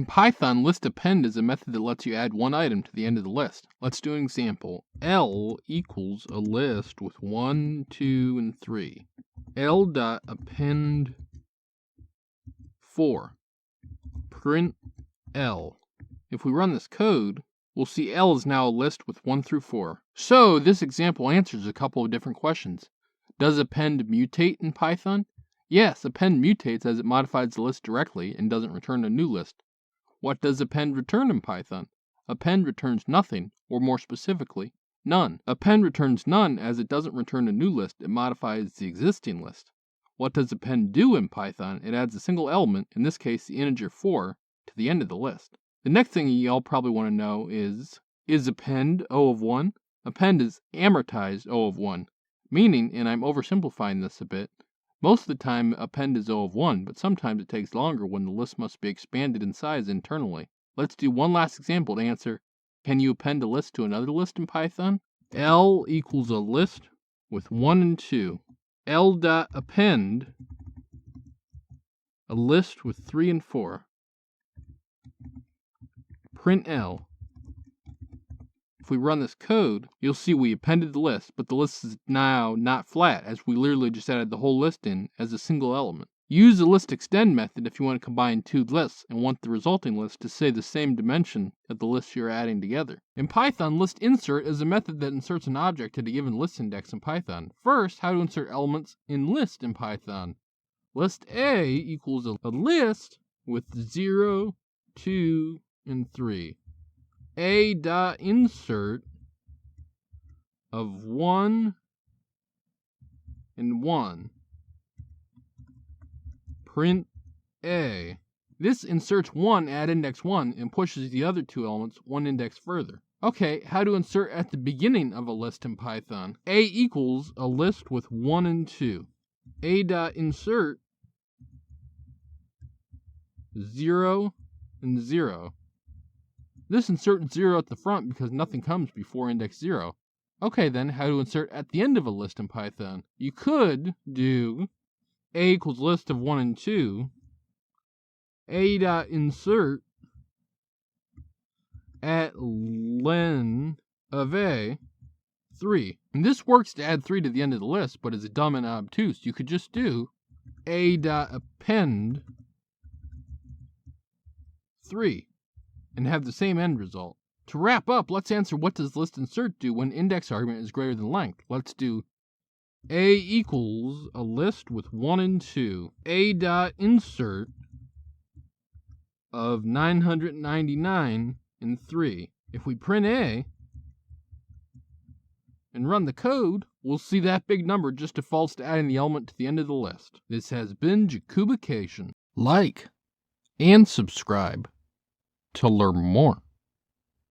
Python, list append is a method that lets you add one item to the end of the list. Let's do an example. L equals a list with 1, 2, and 3. L.append 4. Print L. If we run this code, we'll see L is now a list with 1 through 4. So this example answers a couple of different questions. Does append mutate in Python? Yes, append mutates as it modifies the list directly and doesn't return a new list. What does append return in Python? Append returns nothing, or more specifically, none. Append returns none as it doesn't return a new list, it modifies the existing list. What does append do in Python? It adds a single element, in this case the integer 4, to the end of the list. The next thing y'all probably want to know is append O of 1? Append is amortized O of 1, meaning, and I'm oversimplifying this a bit, most of the time append is O of 1, but sometimes it takes longer when the list must be expanded in size internally. Let's do one last example to answer, can you append a list to another list in Python? L equals a list with 1 and 2. L.append a list with 3 and 4. Print L. If we run this code, you'll see we appended the list, but the list is now not flat, as we literally just added the whole list in as a single element. Use the list extend method if you want to combine two lists and want the resulting list to stay the same dimension of the lists you're adding together. In Python, list insert is a method that inserts an object at a given list index in Python. First, how to insert elements in list in Python. List A equals a list with 0, 2, and 3. A.insert of 1 and 1. Print A. This inserts 1 at index 1 and pushes the other two elements one index further. Okay, how to insert at the beginning of a list in Python. A equals a list with 1 and 2. A.insert 0 and 0. This inserts 0 at the front because nothing comes before index 0. Okay then, how to insert at the end of a list in Python. You could do A equals list of 1 and 2. A.insert at len of A 3. And this works to add 3 to the end of the list, but is dumb and obtuse. You could just do A.append 3. and have the same end result. To wrap up, let's answer what does list insert do when index argument is greater than length. Let's do A equals a list with 1 and 2. A.insert of 999 and 3. If we print A and run the code, we'll see that big number just defaults to adding the element to the end of the list. This has been Jacubication. Like and subscribe to learn more.